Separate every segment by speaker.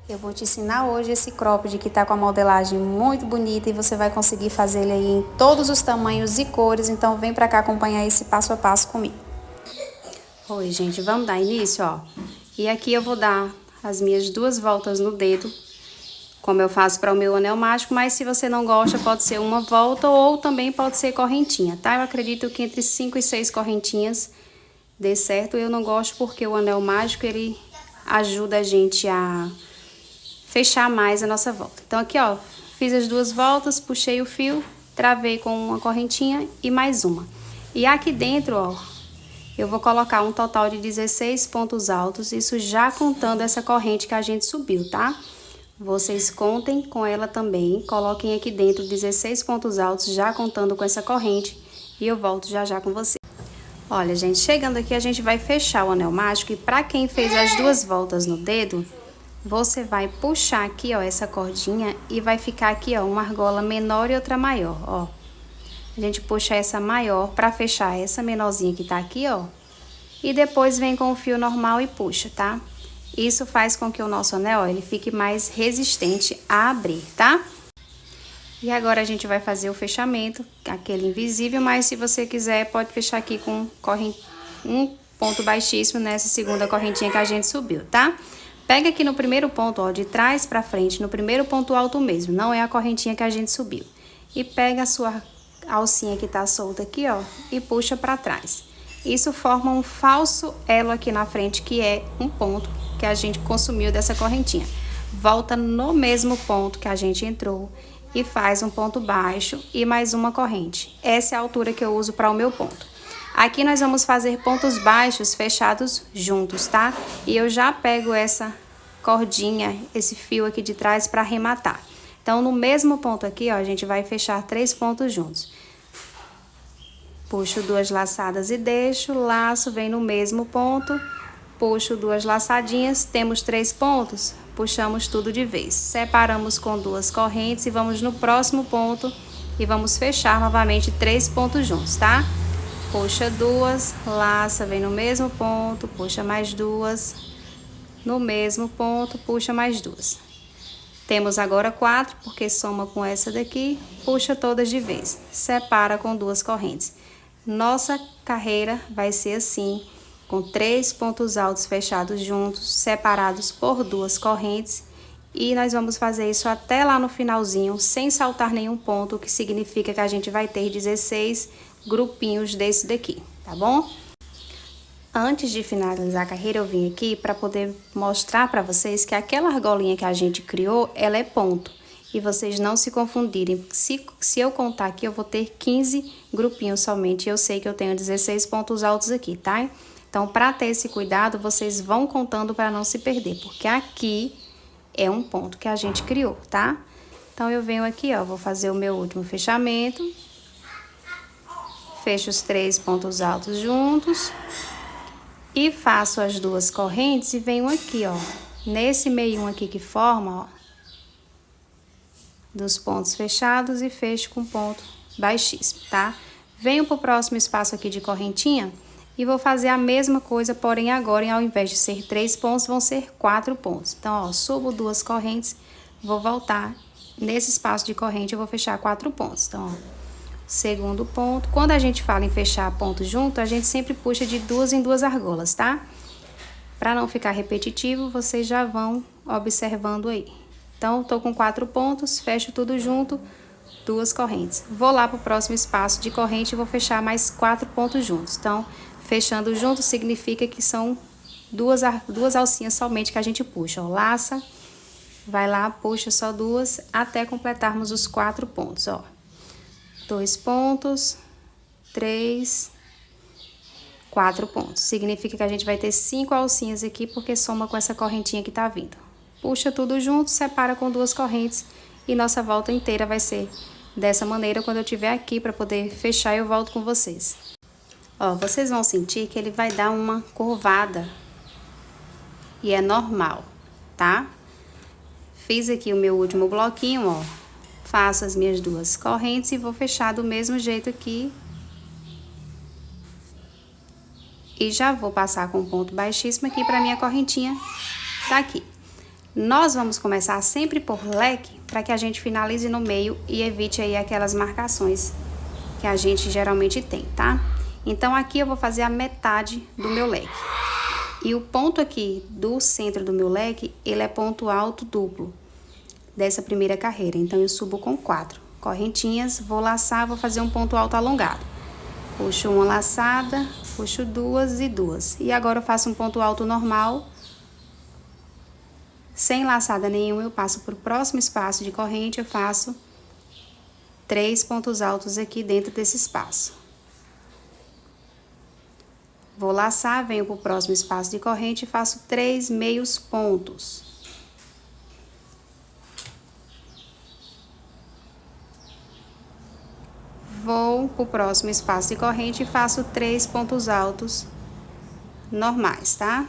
Speaker 1: Eu vou te ensinar hoje esse cropped que tá com a modelagem muito bonita e você vai conseguir fazer ele aí em todos os tamanhos e cores, então vem pra cá acompanhar esse passo a passo comigo. Oi, gente, vamos dar início, ó. E aqui eu vou dar as minhas 2 voltas no dedo, como eu faço para o meu anel mágico, mas se você não gosta, pode ser uma volta ou também pode ser correntinha, tá? Eu acredito que entre 5 e 6 correntinhas dê certo. Eu não gosto porque o anel mágico, ele ajuda a gente a fechar mais a nossa volta. Então aqui, ó, fiz as 2 voltas, puxei o fio, travei com uma correntinha e mais uma. E aqui dentro, ó, eu vou colocar um total de 16 pontos altos, isso já contando essa corrente que a gente subiu, tá? Vocês contem com ela também, coloquem aqui dentro 16 pontos altos, já contando com essa corrente, e eu volto já já com você. Olha, gente, chegando aqui a gente vai fechar o anel mágico, e pra quem fez as 2 voltas no dedo, você vai puxar aqui, ó, essa cordinha e vai ficar aqui, ó, uma argola menor e outra maior, ó. A gente puxa essa maior pra fechar essa menorzinha que tá aqui, ó. E depois vem com o fio normal e puxa, tá? Isso faz com que o nosso anel, ó, ele fique mais resistente a abrir, tá? E agora a gente vai fazer o fechamento, aquele invisível, mas se você quiser, pode fechar aqui com um ponto baixíssimo nessa segunda correntinha que a gente subiu, tá? Pega aqui no primeiro ponto, ó, de trás pra frente, no primeiro ponto alto mesmo, não é a correntinha que a gente subiu. E pega a sua alcinha que tá solta aqui, ó, e puxa pra trás. Isso forma um falso elo aqui na frente, que é um ponto que a gente consumiu dessa correntinha. Volta no mesmo ponto que a gente entrou e faz um ponto baixo e mais uma corrente. Essa é a altura que eu uso para o meu ponto. Aqui nós vamos fazer pontos baixos fechados juntos, tá? E eu já pego essa cordinha, esse fio aqui de trás para arrematar. Então, no mesmo ponto aqui, ó, a gente vai fechar 3 pontos juntos. Puxo 2 laçadas e deixo, laço, vem no mesmo ponto, puxo 2 laçadinhas, temos 3 pontos, puxamos tudo de vez. Separamos com 2 correntes e vamos no próximo ponto e vamos fechar novamente 3 pontos juntos, tá? Puxa 2, laça, vem no mesmo ponto, puxa mais 2, no mesmo ponto, puxa mais 2. Temos agora 4, porque soma com essa daqui, puxa todas de vez, separa com 2 correntes. Nossa carreira vai ser assim, com 3 pontos altos fechados juntos, separados por 2 correntes. E nós vamos fazer isso até lá no finalzinho, sem saltar nenhum ponto, o que significa que a gente vai ter 16 grupinhos desse daqui, tá bom? Antes de finalizar a carreira, eu vim aqui para poder mostrar para vocês que aquela argolinha que a gente criou, ela é ponto. E vocês não se confundirem, se eu contar aqui, eu vou ter 15 grupinhos somente. Eu sei que eu tenho 16 pontos altos aqui, tá? Então, para ter esse cuidado, vocês vão contando para não se perder, porque aqui é um ponto que a gente criou, tá? Então, eu venho aqui, ó, vou fazer o meu último fechamento. Fecho os 3 pontos altos juntos. E faço as 2 correntes e venho aqui, ó, nesse meio aqui que forma, ó, dos pontos fechados e fecho com ponto baixíssimo, tá? Venho pro próximo espaço aqui de correntinha e vou fazer a mesma coisa, porém agora, ao invés de ser 3 pontos, vão ser 4 pontos. Então, ó, subo 2 correntes, vou voltar nesse espaço de corrente, eu vou fechar 4 pontos. Então, ó, segundo ponto. Quando a gente fala em fechar ponto junto, a gente sempre puxa de 2 em 2 argolas, tá? Para não ficar repetitivo, vocês já vão observando aí. Então, tô com 4 pontos, fecho tudo junto, 2 correntes. Vou lá pro próximo espaço de corrente e vou fechar mais 4 pontos juntos. Então, fechando junto significa que são duas alcinhas somente que a gente puxa, ó. Laça, vai lá, puxa só 2 até completarmos os 4 pontos, ó. 2 pontos, 3, 4 pontos. Significa que a gente vai ter 5 alcinhas aqui, porque soma com essa correntinha que tá vindo. Puxa tudo junto, separa com 2 correntes e nossa volta inteira vai ser dessa maneira. Quando eu estiver aqui para poder fechar, eu volto com vocês. Ó, vocês vão sentir que ele vai dar uma curvada e é normal, tá? Fiz aqui o meu último bloquinho, ó. Faço as minhas 2 correntes e vou fechar do mesmo jeito aqui. E já vou passar com um ponto baixíssimo aqui para minha correntinha daqui. Nós vamos começar sempre por leque, para que a gente finalize no meio e evite aí aquelas marcações que a gente geralmente tem, tá? Então, aqui eu vou fazer a metade do meu leque. E o ponto aqui do centro do meu leque, ele é ponto alto duplo dessa primeira carreira. Então, eu subo com 4 correntinhas, vou laçar, vou fazer um ponto alto alongado. Puxo uma laçada, puxo 2 e 2. E agora eu faço um ponto alto normal. Sem laçada nenhuma, eu passo para o próximo espaço de corrente, eu faço 3 pontos altos aqui dentro desse espaço. Vou laçar, venho para o próximo espaço de corrente e faço 3 meios pontos. Vou para o próximo espaço de corrente e faço 3 pontos altos normais, tá?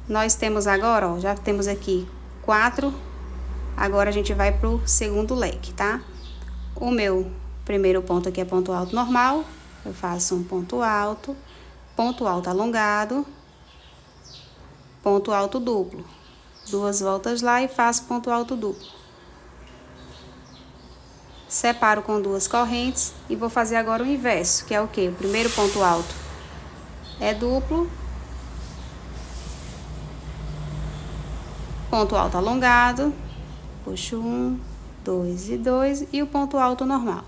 Speaker 1: Nós temos agora, ó, já temos aqui 4, agora a gente vai pro segundo leque, tá? O meu primeiro ponto aqui é ponto alto normal, eu faço um ponto alto alongado, ponto alto duplo, 2 voltas lá e faço ponto alto duplo. Separo com 2 correntes e vou fazer agora o inverso, que é o quê? O primeiro ponto alto é duplo, ponto alto alongado, puxo 1, 2 e 2 e o ponto alto normal.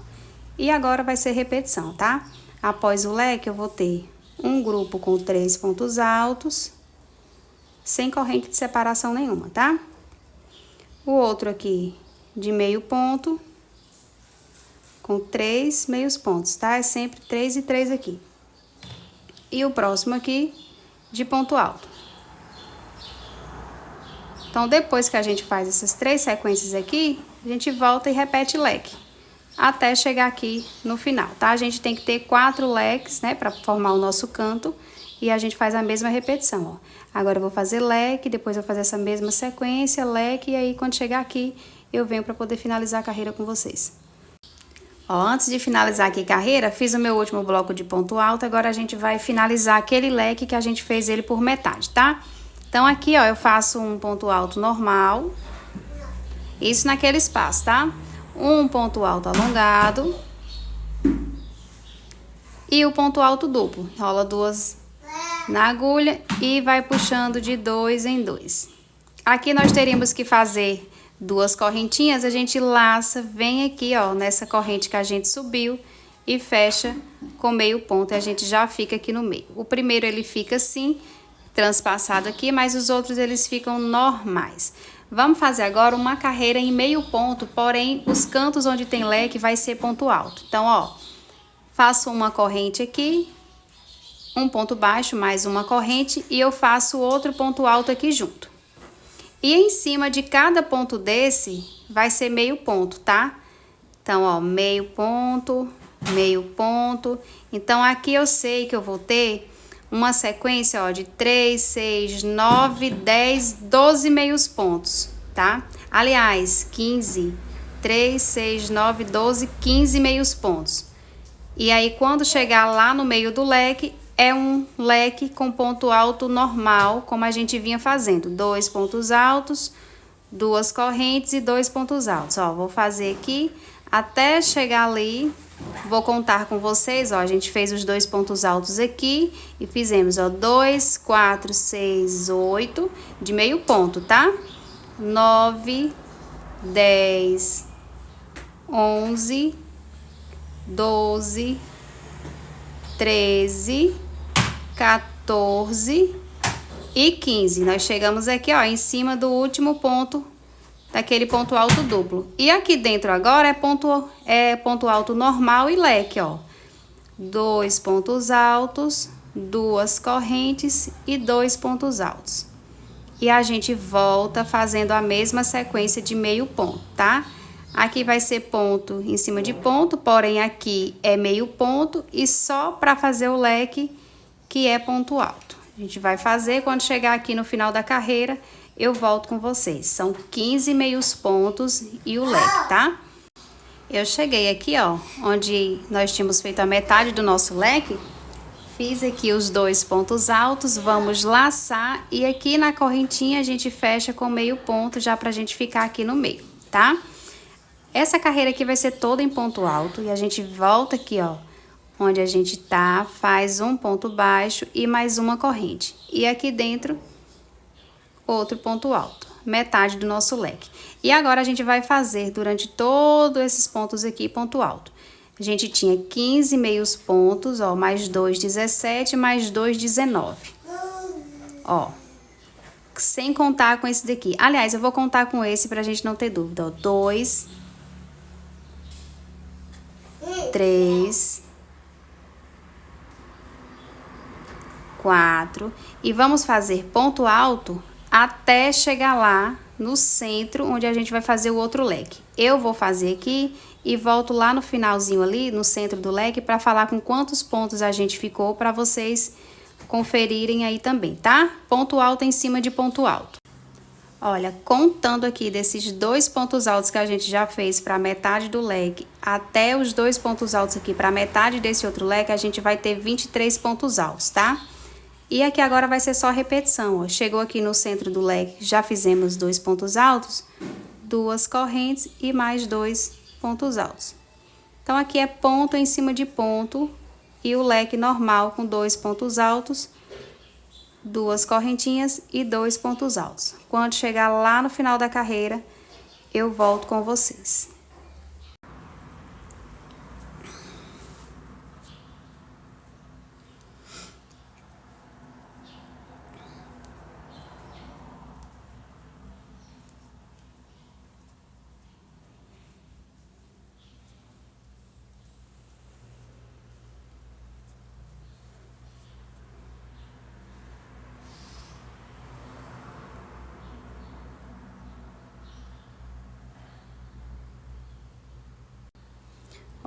Speaker 1: E agora vai ser repetição, tá? Após o leque, eu vou ter um grupo com 3 pontos altos, sem corrente de separação nenhuma, tá? O outro aqui de meio ponto, com 3 meios pontos, tá? É sempre 3 e 3 aqui. E o próximo aqui de ponto alto. Então, depois que a gente faz essas 3 sequências aqui, a gente volta e repete leque, até chegar aqui no final, tá? A gente tem que ter 4 leques, né, para formar o nosso canto, e a gente faz a mesma repetição, ó. Agora eu vou fazer leque, depois eu vou fazer essa mesma sequência, leque, e aí quando chegar aqui, eu venho para poder finalizar a carreira com vocês. Ó, antes de finalizar aqui a carreira, fiz o meu último bloco de ponto alto, agora a gente vai finalizar aquele leque que a gente fez ele por metade, tá? Então, aqui, ó, eu faço um ponto alto normal, isso naquele espaço, tá? Um ponto alto alongado e o ponto alto duplo. Rola 2 na agulha e vai puxando de 2 em 2. Aqui nós teríamos que fazer 2 correntinhas, a gente laça, vem aqui, ó, nessa corrente que a gente subiu e fecha com meio ponto e a gente já fica aqui no meio. O primeiro ele fica assim, transpassado aqui, mas os outros eles ficam normais. Vamos fazer agora uma carreira em meio ponto, porém os cantos onde tem leque vai ser ponto alto. Então, ó, faço uma corrente aqui, um ponto baixo, mais uma corrente e eu faço outro ponto alto aqui junto. E em cima de cada ponto desse vai ser meio ponto, tá? Então, ó, meio ponto, meio ponto. Então, aqui eu sei que eu vou ter uma sequência, ó, de 3, 6, 9, 10, 12 meios pontos, tá? Aliás, 15, 3, 6, 9, 12, 15 meios pontos. E aí, quando chegar lá no meio do leque, é um leque com ponto alto normal, como a gente vinha fazendo. 2 pontos altos, 2 correntes e 2 pontos altos. Ó, vou fazer aqui até chegar ali. Vou contar com vocês, ó, a gente fez os 2 pontos altos aqui e fizemos, ó, 2, 4, 6, 8 de meio ponto, tá? 9, 10, 11, 12, 13, 14 e 15. Nós chegamos aqui, ó, em cima do último ponto daquele ponto alto duplo. E aqui dentro agora é ponto alto normal e leque, ó. 2 pontos altos, 2 correntes e 2 pontos altos. E a gente volta fazendo a mesma sequência de meio ponto, tá? Aqui vai ser ponto em cima de ponto, porém aqui é meio ponto e só para fazer o leque que é ponto alto. A gente vai fazer, quando chegar aqui no final da carreira, eu volto com vocês. São 15 meios pontos e o leque, tá? Eu cheguei aqui, ó, onde nós tínhamos feito a metade do nosso leque, Fiz aqui os 2 pontos altos, vamos laçar e aqui na correntinha a gente fecha com meio ponto já pra gente ficar aqui no meio, tá? Essa carreira aqui vai ser toda em ponto alto e a gente volta aqui, ó, onde a gente tá, faz um ponto baixo e mais uma corrente. E aqui dentro, outro ponto alto, metade do nosso leque. E agora a gente vai fazer durante todos esses pontos aqui, ponto alto. A gente tinha 15 meios pontos, ó, mais 2, 17, mais 2, 19. Ó, sem contar com esse daqui. Aliás, eu vou contar com esse pra gente não ter dúvida, ó. 2, 3, 4. E vamos fazer ponto alto até chegar lá no centro, onde a gente vai fazer o outro leque. Eu vou fazer aqui e volto lá no finalzinho ali, no centro do leque, para falar com quantos pontos a gente ficou, para vocês conferirem aí também, tá? Ponto alto em cima de ponto alto. Olha, contando aqui desses 2 pontos altos que a gente já fez para metade do leque, até os 2 pontos altos aqui para metade desse outro leque, a gente vai ter 23 pontos altos, tá? E aqui agora vai ser só repetição, ó. Chegou aqui no centro do leque, já fizemos 2 pontos altos, 2 correntes e mais 2 pontos altos. Então, aqui é ponto em cima de ponto e o leque normal com 2 pontos altos, 2 correntinhas e 2 pontos altos. Quando chegar lá no final da carreira, eu volto com vocês.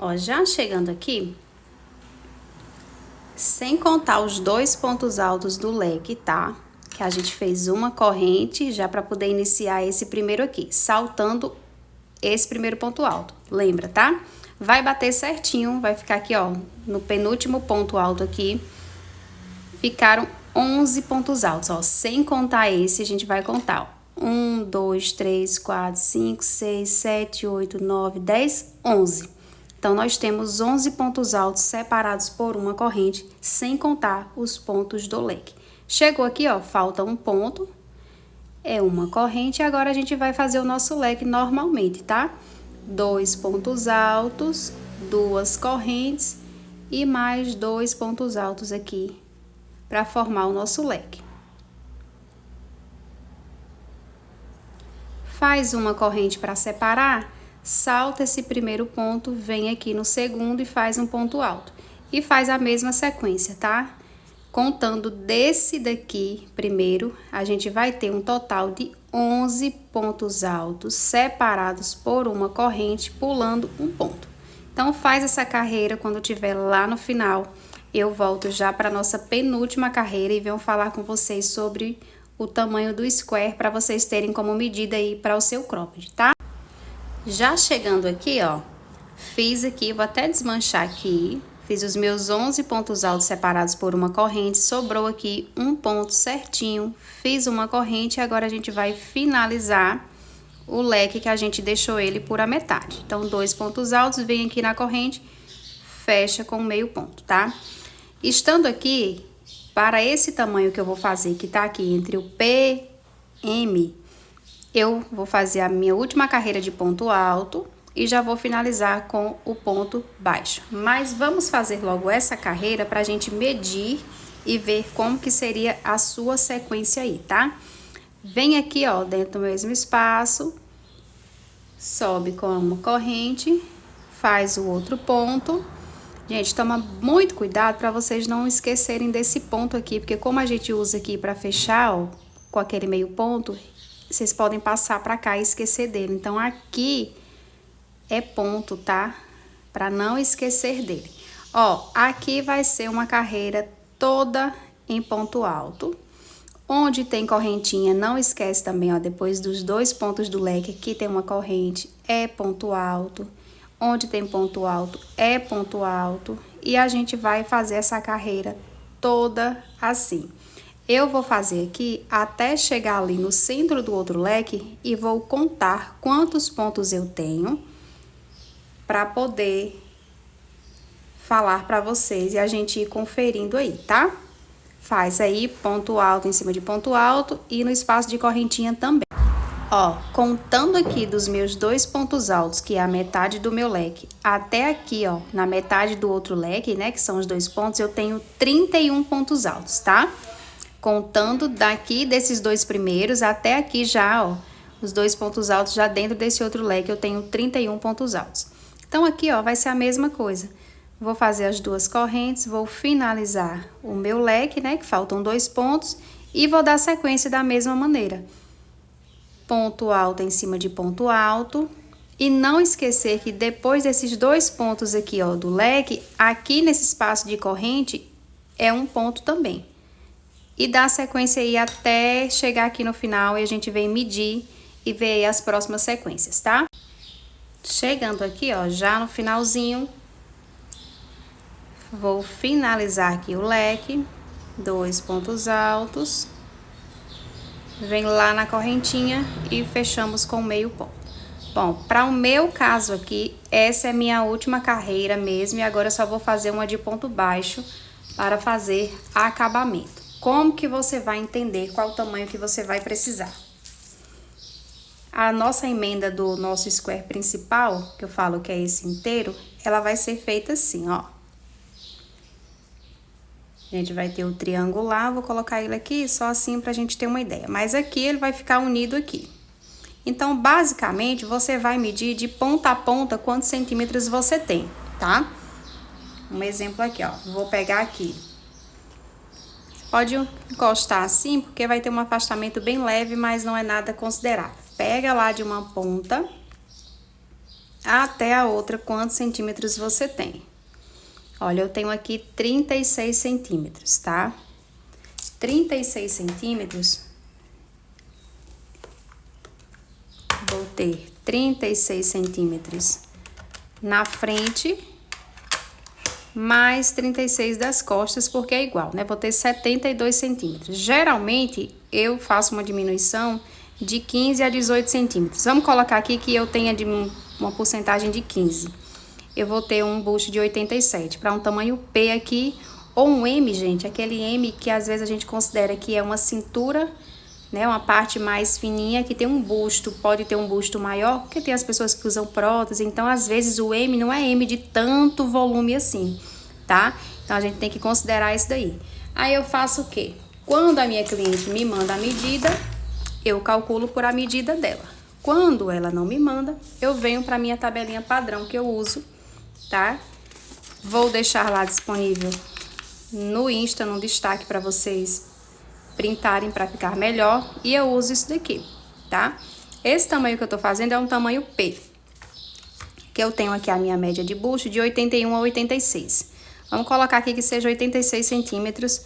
Speaker 1: Ó, já chegando aqui, sem contar os 2 pontos altos do leque, tá? Que a gente fez uma corrente já para poder iniciar esse primeiro aqui, saltando esse primeiro ponto alto. Lembra, tá? Vai bater certinho, vai ficar aqui, ó, no penúltimo ponto alto aqui. Ficaram 11 pontos altos, ó. Sem contar esse, a gente vai contar, ó. 1, 2, 3, 4, 5, 6, 7, 8, 9, 10, 11. Então, nós temos 11 pontos altos separados por uma corrente, sem contar os pontos do leque. Chegou aqui, ó, falta um ponto, é uma corrente, e agora a gente vai fazer o nosso leque normalmente, tá? 2 pontos altos, 2 correntes e mais 2 pontos altos aqui, para formar o nosso leque. Faz uma corrente para separar, salta esse primeiro ponto, vem aqui no segundo e faz um ponto alto. E faz a mesma sequência, tá? Contando desse daqui primeiro, a gente vai ter um total de 11 pontos altos separados por uma corrente, pulando um ponto. Então, faz essa carreira, quando tiver lá no final, eu volto já para nossa penúltima carreira e venho falar com vocês sobre o tamanho do square, para vocês terem como medida aí para o seu cropped, tá? Já chegando aqui, ó, fiz aqui, vou até desmanchar aqui, fiz os meus 11 pontos altos separados por uma corrente, sobrou aqui um ponto certinho, fiz uma corrente e agora a gente vai finalizar o leque que a gente deixou ele por a metade. Então, 2 pontos altos, vem aqui na corrente, fecha com meio ponto, tá? Estando aqui, para esse tamanho que eu vou fazer, que tá aqui entre o P e M, eu vou fazer a minha última carreira de ponto alto e já vou finalizar com o ponto baixo. Mas vamos fazer logo essa carreira pra gente medir e ver como que seria a sua sequência aí, tá? Vem aqui, ó, dentro do mesmo espaço, sobe com uma corrente, faz o outro ponto. Gente, toma muito cuidado para vocês não esquecerem desse ponto aqui, porque como a gente usa aqui para fechar, ó, com aquele meio ponto, vocês podem passar para cá e esquecer dele. Então, aqui é ponto, tá? Para não esquecer dele. Ó, aqui vai ser uma carreira toda em ponto alto. Onde tem correntinha, não esquece também, ó, depois dos 2 pontos do leque, aqui tem uma corrente, é ponto alto. Onde tem ponto alto, é ponto alto. E a gente vai fazer essa carreira toda assim. Eu vou fazer aqui até chegar ali no centro do outro leque e vou contar quantos pontos eu tenho para poder falar para vocês e a gente ir conferindo aí, tá? Faz aí ponto alto em cima de ponto alto e no espaço de correntinha também. Ó, contando aqui dos meus 2 pontos altos, que é a metade do meu leque, até aqui, ó, na metade do outro leque, né, que são os 2 pontos, eu tenho 31 pontos altos, tá? Contando daqui desses 2 primeiros até aqui já, ó, os 2 pontos altos já dentro desse outro leque, eu tenho 31 pontos altos. Então, aqui, ó, vai ser a mesma coisa. Vou fazer as 2 correntes, vou finalizar o meu leque, né, que faltam 2 pontos, e vou dar sequência da mesma maneira. Ponto alto em cima de ponto alto. E não esquecer que depois desses 2 pontos aqui, ó, do leque, aqui nesse espaço de corrente, é um ponto também. E dá sequência aí até chegar aqui no final e a gente vem medir e ver aí as próximas sequências, tá? Chegando aqui, ó, já no finalzinho, vou finalizar aqui o leque, 2 pontos altos. Vem lá na correntinha e fechamos com meio ponto. Bom, para o meu caso aqui, essa é minha última carreira mesmo, e agora eu só vou fazer uma de ponto baixo para fazer acabamento. Como que você vai entender qual o tamanho que você vai precisar? A nossa emenda do nosso square principal, que eu falo que é esse inteiro, ela vai ser feita assim, ó. A gente vai ter o triangular, vou colocar ele aqui só assim pra gente ter uma ideia. Mas aqui ele vai ficar unido aqui. Então, basicamente, você vai medir de ponta a ponta quantos centímetros você tem, tá? Um exemplo aqui, ó. Vou pegar aqui. Pode encostar assim, porque vai ter um afastamento bem leve, mas não é nada considerável. Pega lá de uma ponta até a outra quantos centímetros você tem. Olha, eu tenho aqui 36 centímetros, tá? 36 centímetros. Vou ter 36 centímetros na frente, mais 36 das costas, porque é igual, né? Vou ter 72 centímetros. Geralmente, eu faço uma diminuição de 15 a 18 centímetros. Vamos colocar aqui que eu tenha de uma porcentagem de 15. Eu vou ter um busto de 87, para um tamanho P aqui, ou um M, gente, aquele M que às vezes a gente considera que é uma cintura, né, uma parte mais fininha, que tem um busto, pode ter um busto maior, porque tem as pessoas que usam prótese, então às vezes o M não é M de tanto volume assim, tá? Então a gente tem que considerar isso daí. Aí eu faço o quê? Quando a minha cliente me manda a medida, eu calculo por a medida dela. Quando ela não me manda, eu venho para minha tabelinha padrão que eu uso, tá? Vou deixar lá disponível no Insta, no destaque para vocês printarem para ficar melhor. E eu uso isso daqui, tá? Esse tamanho que eu tô fazendo é um tamanho P. Que eu tenho aqui a minha média de busto de 81 a 86. Vamos colocar aqui que seja 86 centímetros,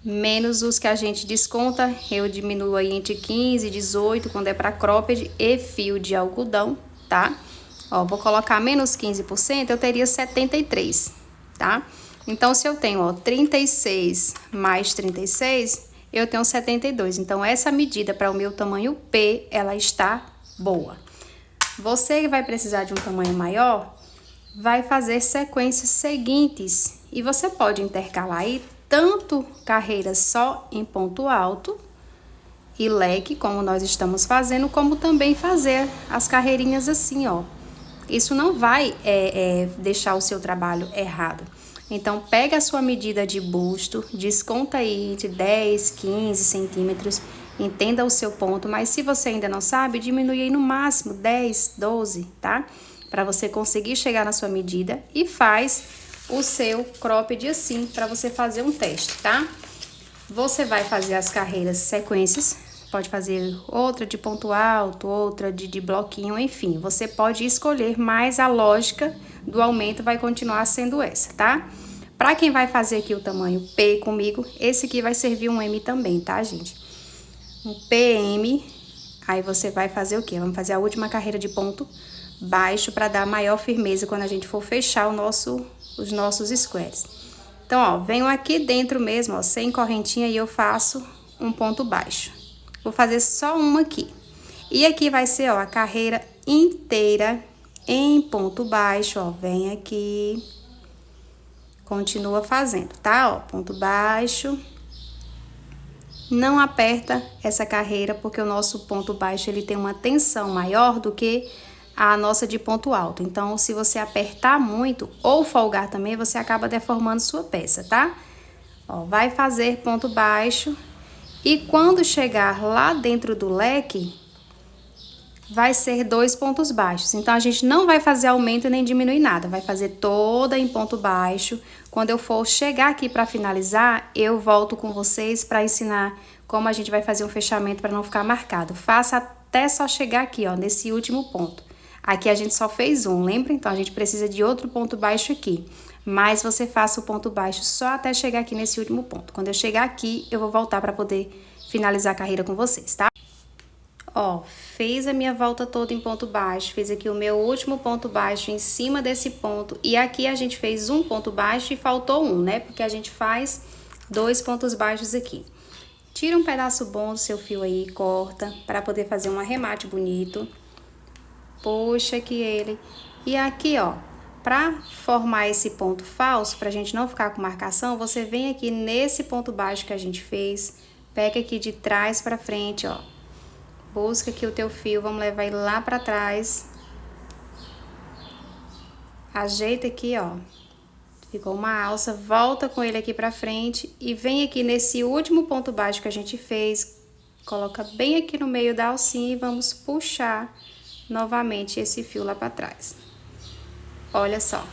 Speaker 1: menos os que a gente desconta. Eu diminuo aí entre 15 e 18 quando é para cropped e fio de algodão, tá? Ó, vou colocar menos 15%, eu teria 73, tá? Então, se eu tenho, ó, 36 mais 36, eu tenho 72. Então, essa medida para o meu tamanho P, ela está boa. Você que vai precisar de um tamanho maior, vai fazer sequências seguintes. E você pode intercalar aí tanto carreiras só em ponto alto e leque, como nós estamos fazendo, como também fazer as carreirinhas assim, ó. Isso não vai deixar o seu trabalho errado. Então, pega a sua medida de busto, desconta aí de 10, 15 centímetros, entenda o seu ponto, mas se você ainda não sabe, diminui aí no máximo 10, 12, tá? Para você conseguir chegar na sua medida e faz o seu cropped assim, para você fazer um teste, tá? Você vai fazer as carreiras sequências. Pode fazer outra de ponto alto, outra de bloquinho, enfim. Você pode escolher, mas a lógica do aumento vai continuar sendo essa, tá? Pra quem vai fazer aqui o tamanho P comigo, esse aqui vai servir um M também, tá, gente? Um PM, aí você vai fazer o quê? Vamos fazer a última carreira de ponto baixo para dar maior firmeza quando a gente for fechar os nossos squares. Então, ó, venho aqui dentro mesmo, ó, sem correntinha e eu faço um ponto baixo. Vou fazer só uma aqui. E aqui vai ser, ó, a carreira inteira em ponto baixo, ó, vem aqui. Continua fazendo, tá? Ó, ponto baixo. Não aperta essa carreira, porque o nosso ponto baixo, ele tem uma tensão maior do que a nossa de ponto alto. Então, se você apertar muito ou folgar também, você acaba deformando sua peça, tá? Ó, vai fazer ponto baixo e quando chegar lá dentro do leque, vai ser 2 pontos baixos. Então, a gente não vai fazer aumento nem diminuir nada, vai fazer toda em ponto baixo. Quando eu for chegar aqui para finalizar, eu volto com vocês para ensinar como a gente vai fazer um fechamento para não ficar marcado. Faça até só chegar aqui, ó, nesse último ponto. Aqui a gente só fez um, lembra? Então, a gente precisa de outro ponto baixo aqui. Mas você faça o ponto baixo só até chegar aqui nesse último ponto. Quando eu chegar aqui, eu vou voltar para poder finalizar a carreira com vocês, tá? Ó, fiz a minha volta toda em ponto baixo, fiz aqui o meu último ponto baixo em cima desse ponto. E aqui a gente fez um ponto baixo e faltou um, né? Porque a gente faz 2 pontos baixos aqui. Tira um pedaço bom do seu fio aí, corta, para poder fazer um arremate bonito. Puxa aqui ele. E aqui, ó, pra formar esse ponto falso, pra gente não ficar com marcação, você vem aqui nesse ponto baixo que a gente fez, pega aqui de trás pra frente, ó. Busca aqui o teu fio, vamos levar ele lá pra trás. Ajeita aqui, ó. Ficou uma alça, volta com ele aqui pra frente e vem aqui nesse último ponto baixo que a gente fez, coloca bem aqui no meio da alcinha e vamos puxar novamente esse fio lá pra trás. Olha só.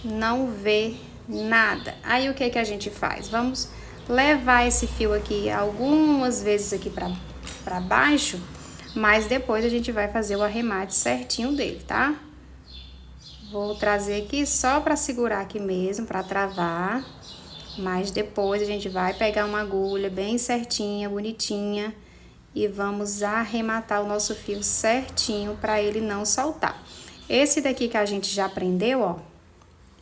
Speaker 1: Não vê nada. Aí, o que que a gente faz? Vamos levar esse fio aqui algumas vezes aqui pra baixo, mas depois a gente vai fazer o arremate certinho dele, tá? Vou trazer aqui só pra segurar aqui mesmo, pra travar, mas depois a gente vai pegar uma agulha bem certinha, bonitinha, e vamos arrematar o nosso fio certinho pra ele não soltar. Esse daqui que a gente já aprendeu, ó,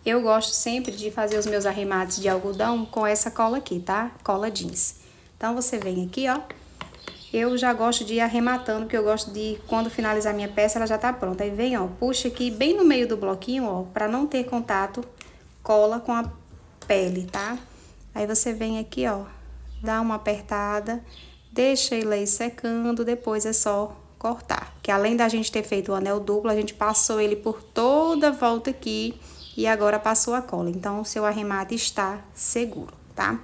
Speaker 1: eu gosto sempre de fazer os meus arremates de algodão com essa cola aqui, tá? Cola jeans. Então, você vem aqui, ó. Eu já gosto de ir arrematando, porque eu gosto de, quando finalizar minha peça, ela já tá pronta. Aí vem, ó, puxa aqui bem no meio do bloquinho, ó, pra não ter contato, cola com a pele, tá? Aí você vem aqui, ó, dá uma apertada, deixa ele aí secando, depois é só cortar. Que além da gente ter feito o anel duplo, a gente passou ele por toda a volta aqui e agora passou a cola. Então, o seu arremate está seguro, tá?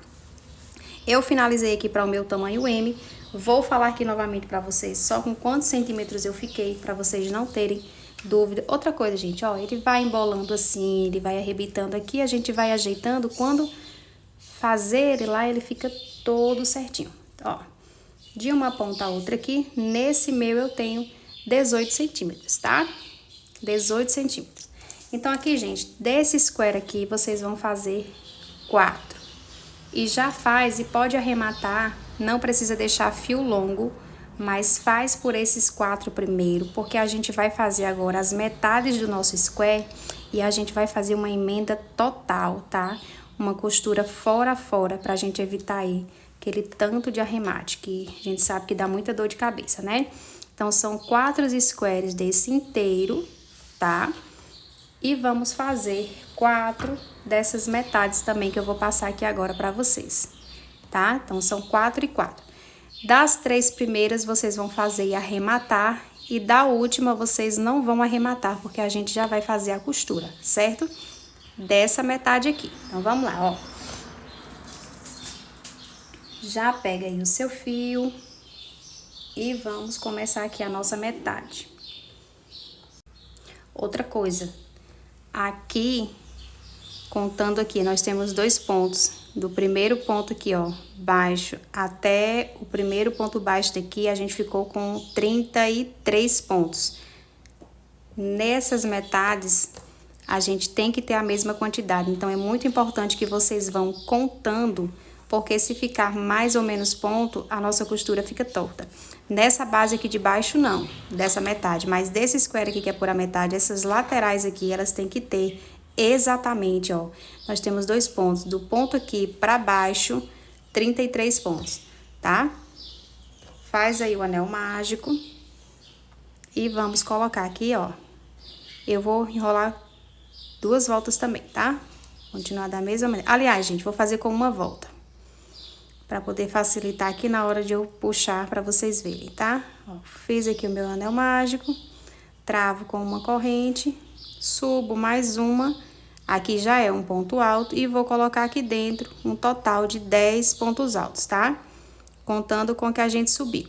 Speaker 1: Eu finalizei aqui para o meu tamanho M. Vou falar aqui novamente para vocês só com quantos centímetros eu fiquei, para vocês não terem dúvida. Outra coisa, gente, ó, ele vai embolando assim, ele vai arrebitando aqui, a gente vai ajeitando. Quando fazer ele lá, ele fica todo certinho, ó. De uma ponta a outra aqui, nesse meu eu tenho 18 centímetros, tá? 18 centímetros. Então, aqui, gente, desse square aqui, vocês vão fazer 4. E já faz, e pode arrematar, não precisa deixar fio longo, mas faz por esses 4 primeiro, porque a gente vai fazer agora as metades do nosso square e a gente vai fazer uma emenda total, tá? Uma costura fora a fora, pra gente evitar aí aquele tanto de arremate, que a gente sabe que dá muita dor de cabeça, né? Então, são 4 squares desse inteiro, tá? E vamos fazer 4 dessas metades também, que eu vou passar aqui agora pra vocês, tá? Então, são 4 e 4. Das 3 primeiras, vocês vão fazer e arrematar, e da última, vocês não vão arrematar, porque a gente já vai fazer a costura, certo? Dessa metade aqui. Então, vamos lá, ó. Já pega aí o seu fio e vamos começar aqui a nossa metade. Outra coisa, aqui, contando aqui, nós temos 2 pontos. Do primeiro ponto aqui, ó, baixo, até o primeiro ponto baixo daqui, a gente ficou com 33 pontos. Nessas metades, a gente tem que ter a mesma quantidade. Então, é muito importante que vocês vão contando, porque se ficar mais ou menos ponto, a nossa costura fica torta. Nessa base aqui de baixo, não, dessa metade. Mas desse square aqui, que é por a metade, essas laterais aqui, elas têm que ter exatamente, ó. Nós temos 2 pontos, do ponto aqui pra baixo, 33 pontos, tá? Faz aí o anel mágico. E vamos colocar aqui, ó. Eu vou enrolar 2 voltas também, tá? Continuar da mesma maneira. Aliás, gente, vou fazer com uma volta. Pra poder facilitar aqui na hora de eu puxar pra vocês verem, tá? Ó, fiz aqui o meu anel mágico. Travo com uma corrente. Subo mais uma. Aqui já é um ponto alto. E vou colocar aqui dentro um total de 10 pontos altos, tá? Contando com o que a gente subiu.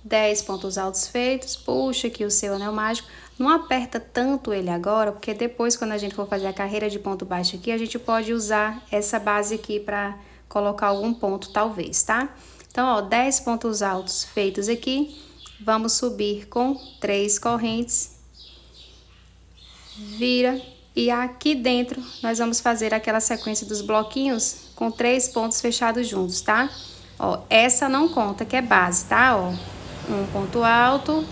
Speaker 1: 10 pontos altos feitos, puxa aqui o seu anel mágico. Não aperta tanto ele agora, porque depois, quando a gente for fazer a carreira de ponto baixo aqui, a gente pode usar essa base aqui pra colocar algum ponto, talvez, tá? Então, ó, 10 pontos altos feitos aqui. Vamos subir com 3 correntes. Vira. E aqui dentro, nós vamos fazer aquela sequência dos bloquinhos com 3 pontos fechados juntos, tá? Ó, essa não conta, que é base, tá? Ó, um ponto alto,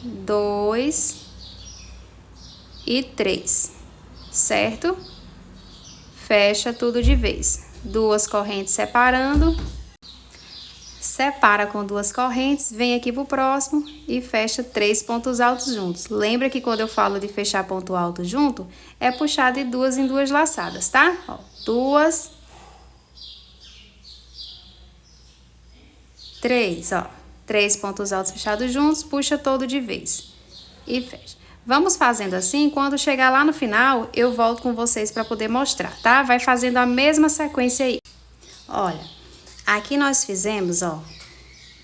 Speaker 1: 2 e 3, certo? Fecha tudo de vez. 2 correntes separando. Separa com 2 correntes, vem aqui pro próximo e fecha 3 pontos altos juntos. Lembra que quando eu falo de fechar ponto alto junto, é puxar de 2 em 2 laçadas, tá? Ó, 2, 3, ó. 3 pontos altos fechados juntos, puxa todo de vez. E fecha. Vamos fazendo assim, quando chegar lá no final, eu volto com vocês para poder mostrar, tá? Vai fazendo a mesma sequência aí. Olha, aqui nós fizemos, ó.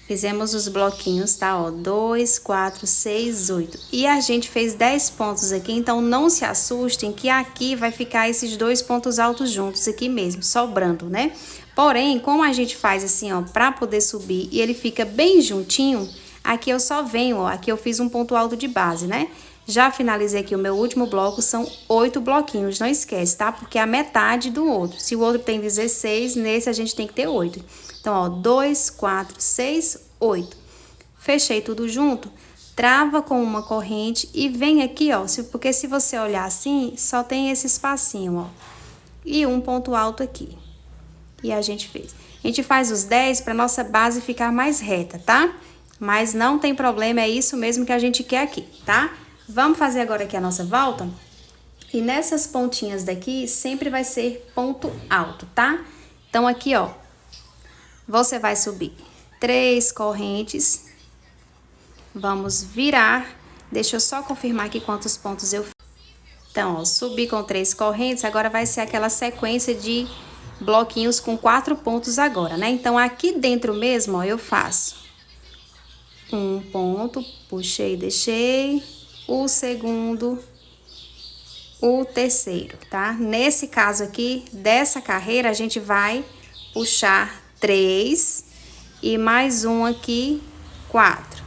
Speaker 1: Fizemos os bloquinhos, tá? Ó, 2, 4, 6, 8. E a gente fez 10 pontos aqui, então não se assustem que aqui vai ficar esses 2 pontos altos juntos aqui mesmo, sobrando, né? Porém, como a gente faz assim, ó, pra poder subir e ele fica bem juntinho, aqui eu só venho, ó, aqui eu fiz um ponto alto de base, né? Já finalizei aqui o meu último bloco, são 8 bloquinhos, não esquece, tá? Porque é a metade do outro. Se o outro tem 16, nesse a gente tem que ter 8. Então, ó, 2, 4, 6, 8. Fechei tudo junto, trava com uma corrente e vem aqui, ó, porque se você olhar assim, só tem esse espacinho, ó. E um ponto alto aqui. E a gente fez. A gente faz os 10 para nossa base ficar mais reta, tá? Mas não tem problema, é isso mesmo que a gente quer aqui, tá? Vamos fazer agora aqui a nossa volta. E nessas pontinhas daqui, sempre vai ser ponto alto, tá? Então, aqui, ó, você vai subir 3 correntes. Vamos virar. Deixa eu só confirmar aqui quantos pontos eu fiz. Então, ó, subi com 3 correntes, agora vai ser aquela sequência de bloquinhos com 4 pontos agora, né? Então, aqui dentro mesmo, ó, eu faço um ponto, puxei, deixei, o segundo, o terceiro, tá? Nesse caso aqui, dessa carreira, a gente vai puxar 3 e mais um aqui, 4.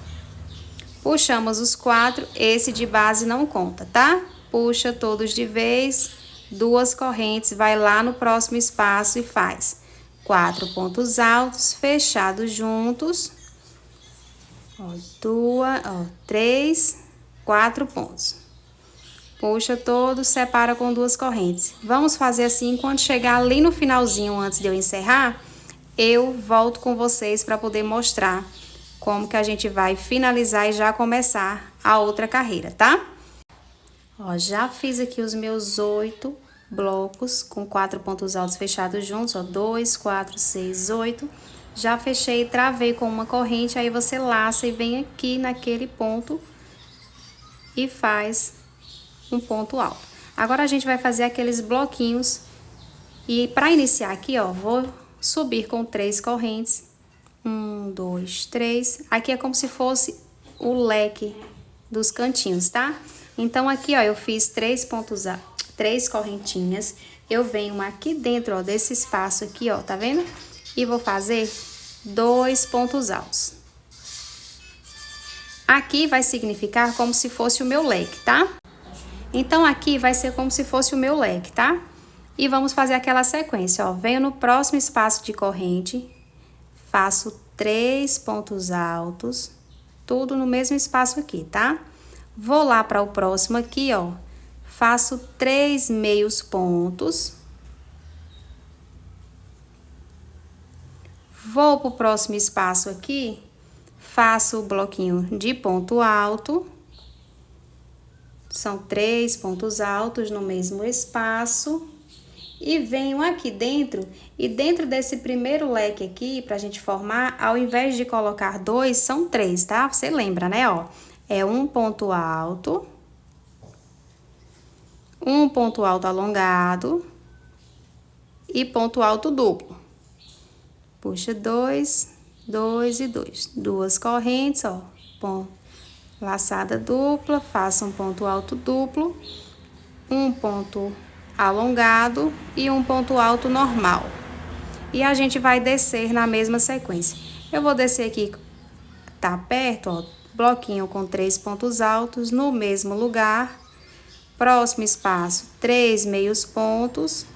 Speaker 1: Puxamos os 4, esse de base não conta, tá? Puxa todos de vez, 2 correntes, vai lá no próximo espaço e faz 4 pontos altos, fechados juntos. Ó, 3, 4 pontos. Puxa todos, separa com 2 correntes. Vamos fazer assim, quando chegar ali no finalzinho, antes de eu encerrar, eu volto com vocês para poder mostrar como que a gente vai finalizar e já começar a outra carreira, tá? Ó, já fiz aqui os meus 8 blocos com 4 pontos altos fechados juntos, ó, 2, 4, 6, 8. Já fechei e travei com uma corrente, aí você laça e vem aqui naquele ponto e faz um ponto alto. Agora a gente vai fazer aqueles bloquinhos e para iniciar aqui, ó, vou subir com 3 correntes. 1, 2, 3. Aqui é como se fosse o leque dos cantinhos, tá? Então, aqui, ó, eu fiz 3 correntinhas. Eu venho aqui dentro, ó, desse espaço aqui, ó, tá vendo? E vou fazer 2 pontos altos. Aqui vai significar como se fosse o meu leque, tá? Então, aqui vai ser como se fosse o meu leque, tá? E vamos fazer aquela sequência, ó. Venho no próximo espaço de corrente, faço 3 pontos altos, tudo no mesmo espaço aqui, tá? Vou lá para o próximo aqui, ó. Faço 3 meios pontos. Vou pro próximo espaço aqui, faço o bloquinho de ponto alto. São 3 pontos altos no mesmo espaço. E venho aqui dentro, e dentro desse primeiro leque aqui, pra gente formar, ao invés de colocar 2, são 3, tá? Você lembra, né, ó? É um ponto alto alongado e ponto alto duplo. Puxa 2, 2 e 2. 2 correntes, ó. Laçada dupla, faça um ponto alto duplo, um ponto alongado e um ponto alto normal. E a gente vai descer na mesma sequência. Eu vou descer aqui, tá perto, ó, bloquinho com 3 pontos altos no mesmo lugar. Próximo espaço, 3 meios pontos.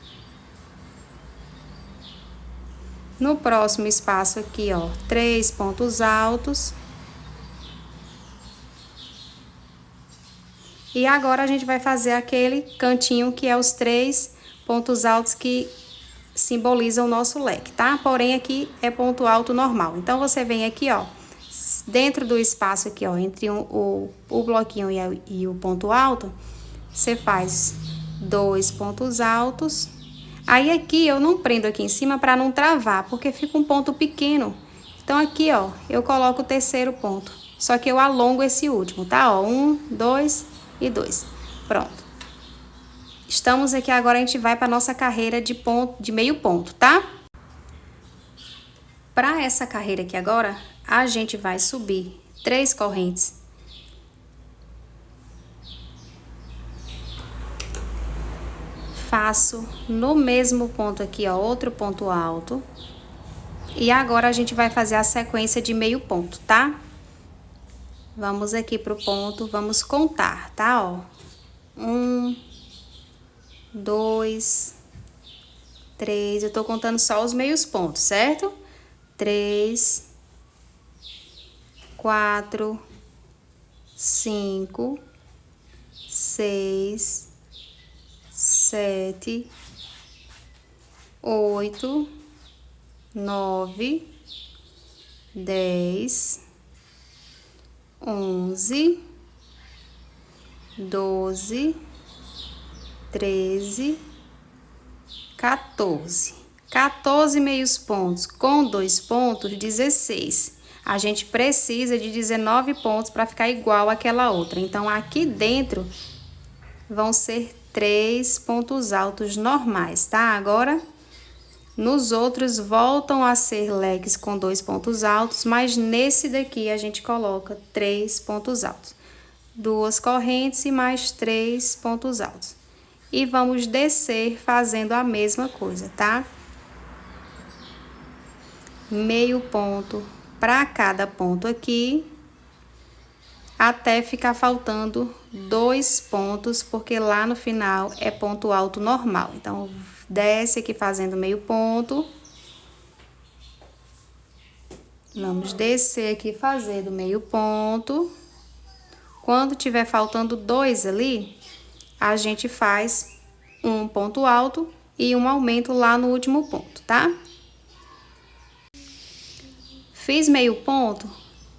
Speaker 1: No próximo espaço aqui, ó, 3 pontos altos. E agora a gente vai fazer aquele cantinho que é os 3 pontos altos que simbolizam o nosso leque, tá? Porém, aqui é ponto alto normal. Então, você vem aqui, ó, dentro do espaço aqui, ó, entre o bloquinho e o ponto alto, você faz 2 pontos altos. Aí, aqui, eu não prendo aqui em cima para não travar, porque fica um ponto pequeno. Então, aqui, ó, eu coloco o terceiro ponto. Só que eu alongo esse último, tá? Ó, 1, 2 e 2. Pronto. Estamos aqui agora, a gente vai para nossa carreira de meio ponto, tá? Para essa carreira aqui agora, a gente vai subir 3 correntes. Faço no mesmo ponto aqui, ó, outro ponto alto. E agora a gente vai fazer a sequência de meio ponto, tá? Vamos aqui pro ponto, vamos contar, tá, ó. 1, 2, 3, eu tô contando só os meios pontos, certo? 3, 4, 5, 6, 7, 8, 9, 10, 11, 12, 13, 14. 14 meios pontos com 2 pontos, 16. A gente precisa de 19 pontos para ficar igual àquela outra. Então, aqui dentro vão ser 3 pontos altos normais, tá? Agora, nos outros voltam a ser leques com 2 pontos altos, mas nesse daqui a gente coloca 3 pontos altos. 2 correntes e mais 3 pontos altos. E vamos descer fazendo a mesma coisa, tá? Meio ponto para cada ponto aqui, até ficar faltando 2 pontos, porque lá no final é ponto alto normal. Então, desce aqui fazendo meio ponto. Vamos descer aqui fazendo meio ponto. Quando tiver faltando 2 ali, a gente faz um ponto alto e um aumento lá no último ponto, tá? Fiz meio ponto,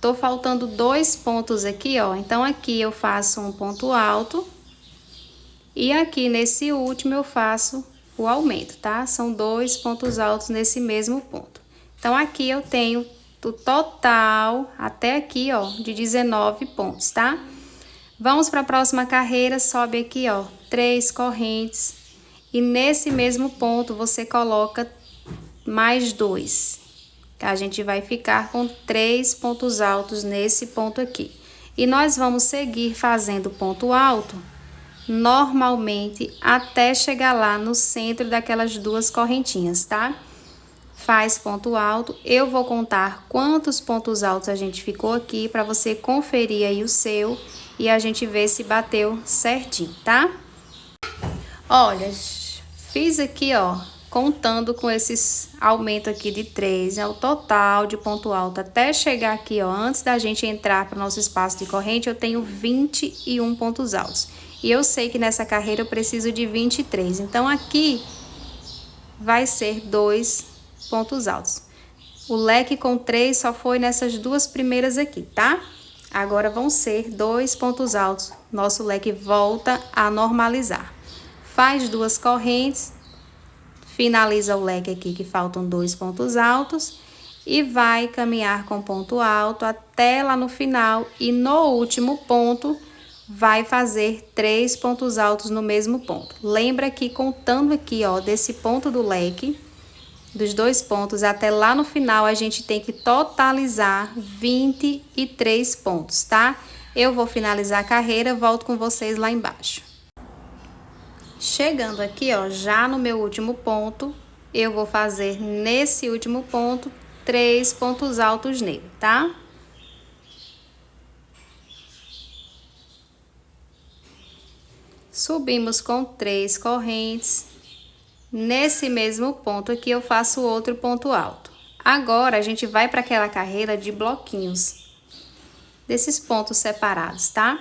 Speaker 1: tô faltando 2 pontos aqui, ó. Então, aqui eu faço um ponto alto e aqui nesse último eu faço o aumento, tá? São 2 pontos altos nesse mesmo ponto. Então, aqui eu tenho o total até aqui, ó, de 19 pontos, tá? Vamos para a próxima carreira, sobe aqui, ó, 3 correntes e nesse mesmo ponto você coloca mais 2. A gente vai ficar com 3 pontos altos nesse ponto aqui. E nós vamos seguir fazendo ponto alto normalmente até chegar lá no centro daquelas 2 correntinhas, tá? Faz ponto alto. Eu vou contar quantos pontos altos a gente ficou aqui para você conferir aí o seu e a gente ver se bateu certinho, tá? Olha, fiz aqui, ó, contando com esses aumentos aqui de 3, é o total de ponto alto até chegar aqui, ó, antes da gente entrar para o nosso espaço de corrente, eu tenho 21 pontos altos. E eu sei que nessa carreira eu preciso de 23, então aqui vai ser 2 pontos altos. O leque com 3 só foi nessas duas primeiras aqui, tá? Agora vão ser 2 pontos altos. Nosso leque volta a normalizar. Faz 2 correntes, finaliza o leque aqui que faltam 2 pontos altos e vai caminhar com ponto alto até lá no final e no último ponto vai fazer 3 pontos altos no mesmo ponto. Lembra que contando aqui, ó, desse ponto do leque, dos 2 pontos até lá no final, a gente tem que totalizar 23 pontos, tá? Eu vou finalizar a carreira, volto com vocês lá embaixo. Chegando aqui, ó, já no meu último ponto, eu vou fazer nesse último ponto 3 pontos altos nele, tá? Subimos com 3 correntes. Nesse mesmo ponto aqui, eu faço outro ponto alto. Agora, a gente vai para aquela carreira de bloquinhos, desses pontos separados, tá?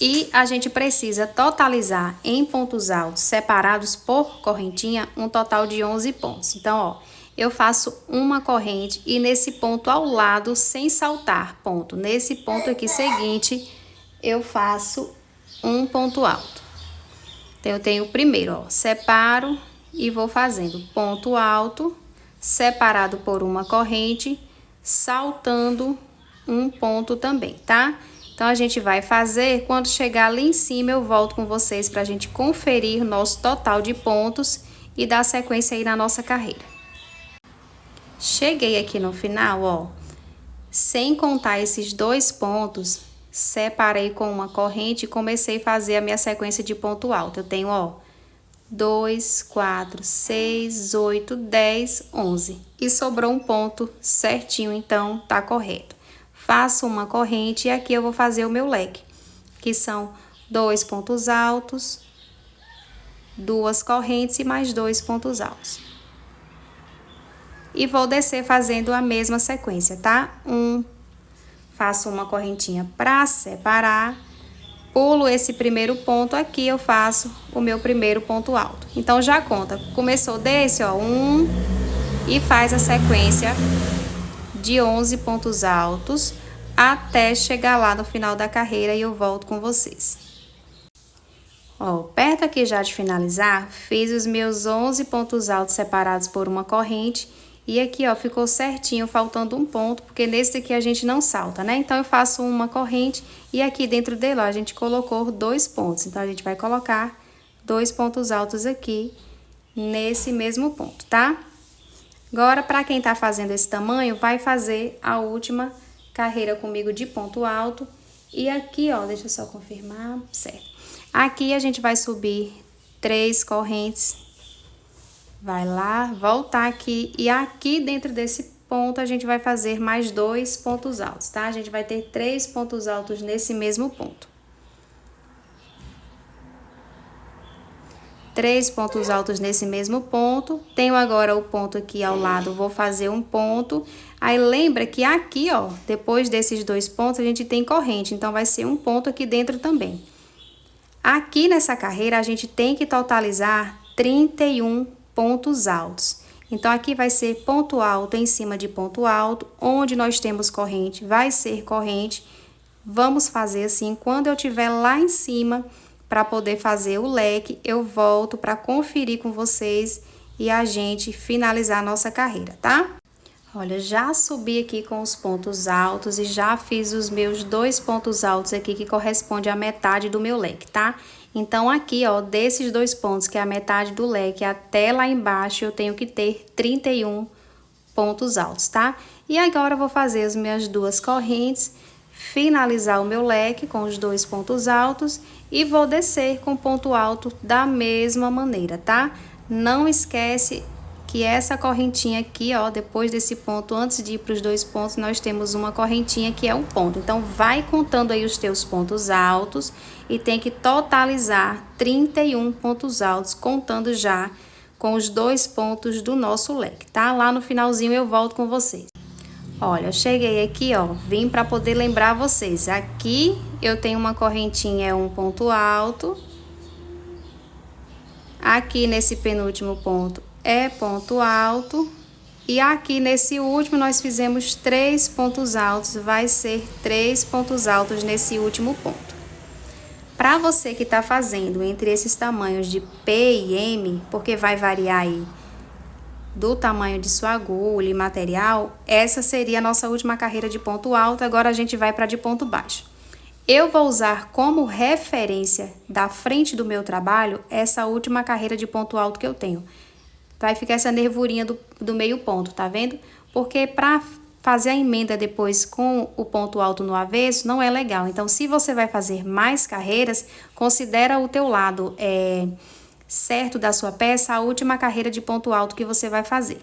Speaker 1: E a gente precisa totalizar em pontos altos separados por correntinha um total de 11 pontos. Então, ó, eu faço uma corrente e nesse ponto ao lado, sem saltar ponto, nesse ponto aqui seguinte, eu faço um ponto alto. Então, eu tenho o primeiro, ó, separo e vou fazendo ponto alto, separado por uma corrente, saltando um ponto também, tá? Então, a gente vai fazer, quando chegar ali em cima, eu volto com vocês pra gente conferir o nosso total de pontos e dar sequência aí na nossa carreira. Cheguei aqui no final, ó, sem contar esses 2 pontos, separei com uma corrente e comecei a fazer a minha sequência de ponto alto. Eu tenho, ó, 2, 4, 6, 8, 10, 11. E sobrou um ponto certinho, então tá correto. Faço uma corrente e aqui eu vou fazer o meu leque, que são 2 pontos altos, 2 correntes e mais 2 pontos altos. E vou descer fazendo a mesma sequência, tá? Faço uma correntinha para separar, pulo esse primeiro ponto aqui, eu faço o meu primeiro ponto alto. Então, já conta, começou desse, ó, 1 e faz a sequência de 11 pontos altos até chegar lá no final da carreira e eu volto com vocês. Ó, perto aqui já de finalizar, fiz os meus 11 pontos altos separados por uma corrente e aqui, ó, ficou certinho, faltando um ponto, porque nesse daqui a gente não salta, né? Então, eu faço uma corrente e aqui dentro dele, ó, a gente colocou 2 pontos. Então, a gente vai colocar 2 pontos altos aqui nesse mesmo ponto, tá? Agora, para quem tá fazendo esse tamanho, vai fazer a última carreira comigo de ponto alto. E aqui, ó, deixa eu só confirmar, certo. Aqui a gente vai subir 3 correntes. Vai lá, voltar aqui e aqui dentro desse ponto a gente vai fazer mais 2 pontos altos, tá? A gente vai ter 3 pontos altos nesse mesmo ponto. 3 pontos altos nesse mesmo ponto. Tenho agora o ponto aqui ao lado, vou fazer um ponto. Aí lembra que aqui, ó, depois desses 2 pontos a gente tem corrente, então vai ser um ponto aqui dentro também. Aqui nessa carreira a gente tem que totalizar 31 pontos altos. Então, aqui vai ser ponto alto em cima de ponto alto, onde nós temos corrente, vai ser corrente. Vamos fazer assim, quando eu estiver lá em cima, para poder fazer o leque, eu volto para conferir com vocês e a gente finalizar a nossa carreira, tá? Olha, já subi aqui com os pontos altos e já fiz os meus 2 pontos altos aqui, que corresponde à metade do meu leque, tá? Então, aqui, ó, desses 2 pontos, que é a metade do leque, até lá embaixo, eu tenho que ter 31 pontos altos, tá? E agora, eu vou fazer as minhas 2 correntes, finalizar o meu leque com os 2 pontos altos e vou descer com ponto alto da mesma maneira, tá? Não esquece que essa correntinha aqui, ó, depois desse ponto, antes de ir para os 2 pontos, nós temos uma correntinha que é um ponto. Então, vai contando aí os teus pontos altos e tem que totalizar 31 pontos altos, contando já com os 2 pontos do nosso leque, tá? Lá no finalzinho eu volto com vocês. Olha, eu cheguei aqui, ó, vim para poder lembrar vocês. Aqui eu tenho uma correntinha, é um ponto alto. Aqui nesse penúltimo ponto é ponto alto. E aqui nesse último nós fizemos 3 pontos altos, vai ser 3 pontos altos nesse último ponto. Para você que tá fazendo entre esses tamanhos de P e M, porque vai variar aí do tamanho de sua agulha e material, essa seria a nossa última carreira de ponto alto. Agora a gente vai para de ponto baixo. Eu vou usar como referência da frente do meu trabalho essa última carreira de ponto alto que eu tenho. Vai ficar essa nervurinha do meio ponto, tá vendo? Porque para fazer a emenda depois com o ponto alto no avesso não é legal. Então, se você vai fazer mais carreiras, considera o teu lado certo da sua peça a última carreira de ponto alto que você vai fazer.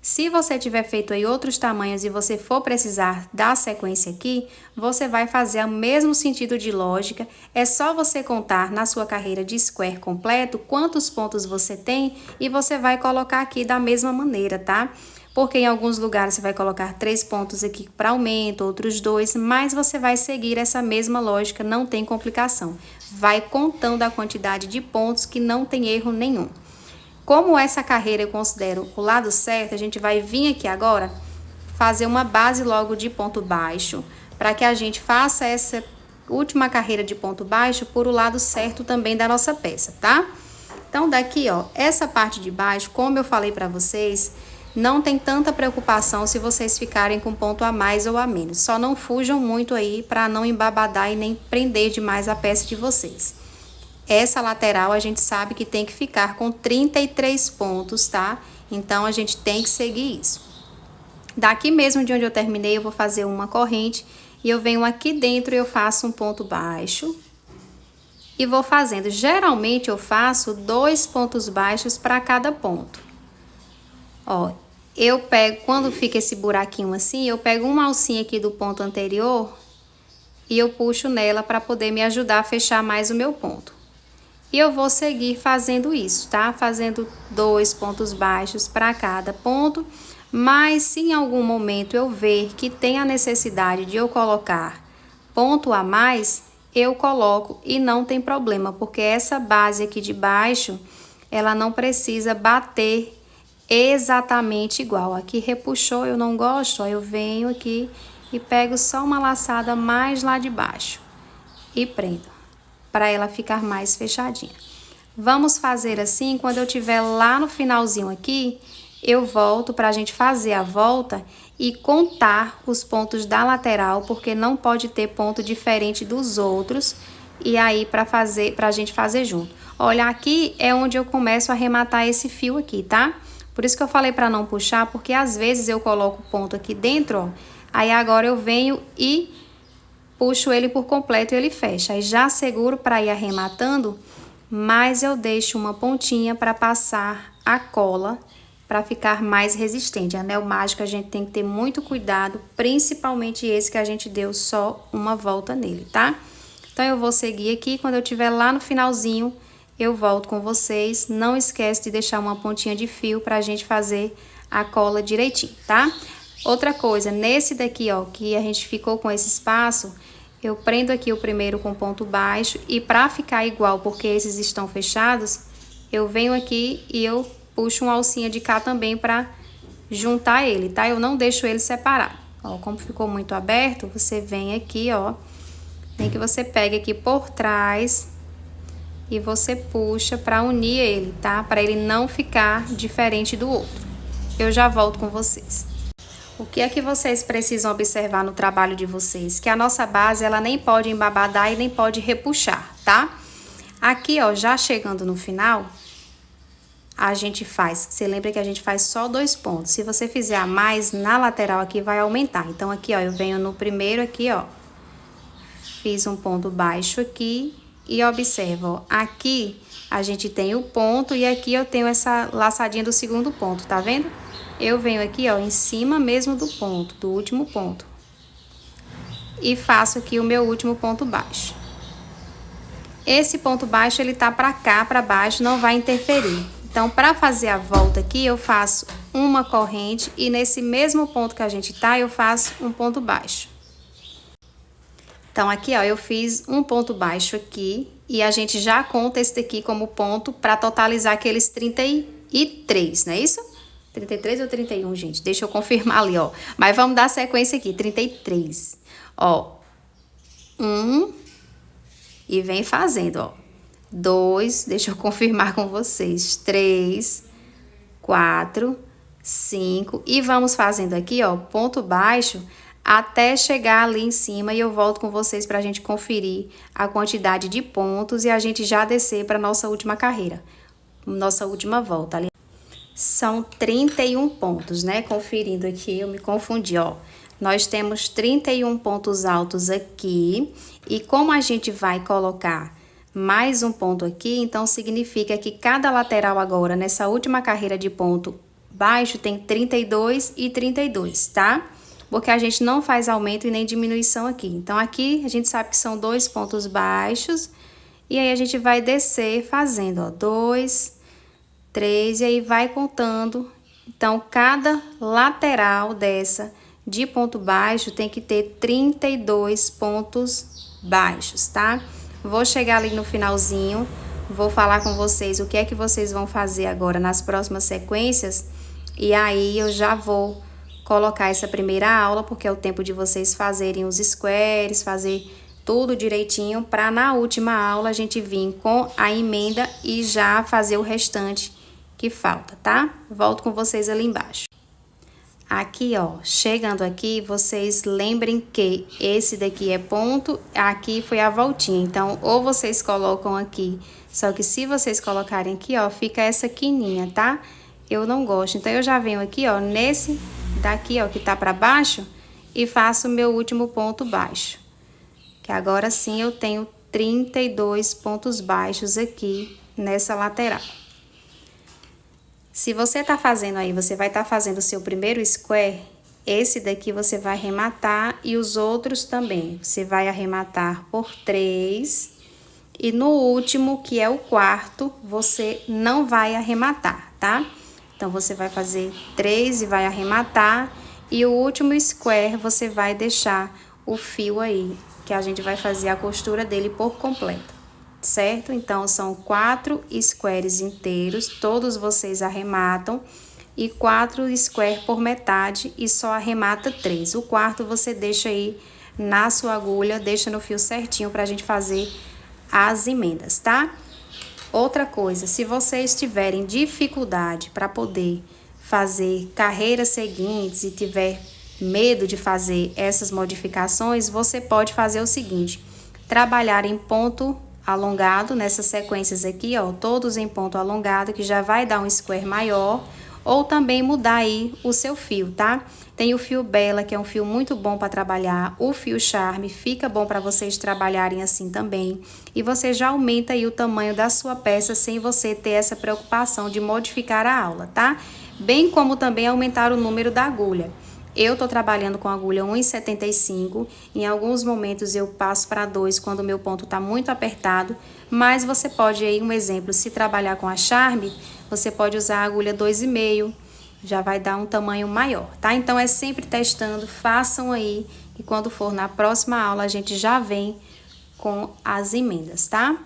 Speaker 1: Se você tiver feito aí outros tamanhos e você for precisar da sequência aqui, você vai fazer o mesmo sentido de lógica. É só você contar na sua carreira de square completo quantos pontos você tem e você vai colocar aqui da mesma maneira, tá? Porque em alguns lugares você vai colocar 3 pontos aqui para aumento, outros 2, mas você vai seguir essa mesma lógica, não tem complicação. Vai contando a quantidade de pontos que não tem erro nenhum. Como essa carreira eu considero o lado certo, a gente vai vir aqui agora fazer uma base logo de ponto baixo, para que a gente faça essa última carreira de ponto baixo por o lado certo também da nossa peça, tá? Então, daqui, ó, essa parte de baixo, como eu falei para vocês, não tem tanta preocupação se vocês ficarem com ponto a mais ou a menos. Só não fujam muito aí para não embabadar e nem prender demais a peça de vocês. Essa lateral a gente sabe que tem que ficar com 33 pontos, tá? Então, a gente tem que seguir isso. Daqui mesmo de onde eu terminei, eu vou fazer uma corrente e eu venho aqui dentro e eu faço um ponto baixo. E vou fazendo. Geralmente, eu faço 2 pontos baixos para cada ponto. Ó, eu pego, quando fica esse buraquinho assim, eu pego uma alcinha aqui do ponto anterior e eu puxo nela para poder me ajudar a fechar mais o meu ponto. E eu vou seguir fazendo isso, tá? Fazendo 2 pontos baixos para cada ponto. Mas se em algum momento eu ver que tem a necessidade de eu colocar ponto a mais, eu coloco e não tem problema. Porque essa base aqui de baixo, ela não precisa bater exatamente igual. Aqui repuxou, eu não gosto, ó, eu venho aqui e pego só uma laçada mais lá de baixo. E prendo, para ela ficar mais fechadinha. Vamos fazer assim, quando eu tiver lá no finalzinho aqui, eu volto para a gente fazer a volta e contar os pontos da lateral, porque não pode ter ponto diferente dos outros, e aí para a gente fazer junto. Olha, aqui é onde eu começo a arrematar esse fio aqui, tá? Por isso que eu falei para não puxar, porque às vezes eu coloco o ponto aqui dentro, ó, aí agora eu venho e puxo ele por completo e ele fecha. Aí já seguro para ir arrematando, mas eu deixo uma pontinha para passar a cola para ficar mais resistente. Anel mágico a gente tem que ter muito cuidado, principalmente esse que a gente deu só uma volta nele, tá? Então eu vou seguir aqui, quando eu estiver lá no finalzinho, eu volto com vocês. Não esquece de deixar uma pontinha de fio para a gente fazer a cola direitinho, tá? Outra coisa, nesse daqui, ó, que a gente ficou com esse espaço, eu prendo aqui o primeiro com ponto baixo e para ficar igual, porque esses estão fechados, eu venho aqui e eu puxo uma alcinha de cá também para juntar ele, tá? Eu não deixo ele separado. Ó, como ficou muito aberto, você vem aqui, ó, tem que você pegue aqui por trás e você puxa para unir ele, tá? Para ele não ficar diferente do outro. Eu já volto com vocês. O que é que vocês precisam observar no trabalho de vocês? Que a nossa base, ela nem pode embabadar e nem pode repuxar, tá? Aqui, ó, já chegando no final, a gente faz, você lembra que a gente faz só 2 pontos. Se você fizer a mais, na lateral aqui vai aumentar. Então, aqui, ó, eu venho no primeiro aqui, ó, fiz um ponto baixo aqui e observa, ó, aqui a gente tem o ponto e aqui eu tenho essa laçadinha do segundo ponto, tá vendo? Eu venho aqui, ó, em cima mesmo do ponto, do último ponto. E faço aqui o meu último ponto baixo. Esse ponto baixo, ele tá pra cá, pra baixo, não vai interferir. Então, para fazer a volta aqui, eu faço uma corrente e nesse mesmo ponto que a gente tá, eu faço um ponto baixo. Então, aqui, ó, eu fiz um ponto baixo aqui e a gente já conta esse daqui como ponto para totalizar aqueles 33, não é isso? 33 ou 31, gente? Deixa eu confirmar ali, ó. Mas vamos dar sequência aqui, 33. Ó, 1 e vem fazendo, ó. 2, deixa eu confirmar com vocês. 3, 4, 5 e vamos fazendo aqui, ó, ponto baixo até chegar ali em cima e eu volto com vocês pra gente conferir a quantidade de pontos e a gente já descer pra nossa última carreira. Nossa última volta ali. São 31 pontos, né? Conferindo aqui, eu me confundi, ó. Nós temos 31 pontos altos aqui e como a gente vai colocar mais um ponto aqui, então significa que cada lateral agora, nessa última carreira de ponto baixo, tem 32 e 32, tá? Porque a gente não faz aumento e nem diminuição aqui. Então, aqui a gente sabe que são 2 pontos baixos e aí a gente vai descer fazendo, ó, 2, 3 e aí vai contando. Então, cada lateral dessa de ponto baixo tem que ter 32 pontos baixos, tá? Vou chegar ali no finalzinho, vou falar com vocês o que é que vocês vão fazer agora nas próximas sequências. E aí eu já vou colocar essa primeira aula, porque é o tempo de vocês fazerem os squares, fazer tudo direitinho, para na última aula a gente vir com a emenda e já fazer o restante que falta, tá? Volto com vocês ali embaixo. Aqui, ó, chegando aqui, vocês lembrem que esse daqui é ponto, aqui foi a voltinha. Então, ou vocês colocam aqui, só que se vocês colocarem aqui, ó, fica essa quininha, tá? Eu não gosto. Então, eu já venho aqui, ó, nesse daqui, ó, que tá pra baixo, e faço o meu último ponto baixo. Que agora sim eu tenho 32 pontos baixos aqui nessa lateral. Se você tá fazendo aí, você vai estar fazendo o seu primeiro square, esse daqui você vai arrematar e os outros também. Você vai arrematar por 3 e no último, que é o quarto, você não vai arrematar, tá? Então, você vai fazer 3 e vai arrematar e o último square você vai deixar o fio aí, que a gente vai fazer a costura dele por completo. Certo? Então, são 4 squares inteiros, todos vocês arrematam, e 4 squares por metade, e só arremata 3. O quarto você deixa aí na sua agulha, deixa no fio certinho pra gente fazer as emendas, tá? Outra coisa, se vocês tiverem dificuldade para poder fazer carreiras seguintes e tiver medo de fazer essas modificações, você pode fazer o seguinte: trabalhar em ponto alongado, nessas sequências aqui, ó, todos em ponto alongado, que já vai dar um square maior, ou também mudar aí o seu fio, tá? Tem o fio Bela, que é um fio muito bom para trabalhar, o fio Charme fica bom para vocês trabalharem assim também, e você já aumenta aí o tamanho da sua peça sem você ter essa preocupação de modificar a aula, tá? Bem como também aumentar o número da agulha. Eu tô trabalhando com agulha 1,75, em alguns momentos eu passo para 2 quando o meu ponto tá muito apertado, mas você pode aí, um exemplo, se trabalhar com a Charme, você pode usar a agulha 2,5, já vai dar um tamanho maior, tá? Então, é sempre testando, façam aí, e quando for na próxima aula a gente já vem com as emendas, tá?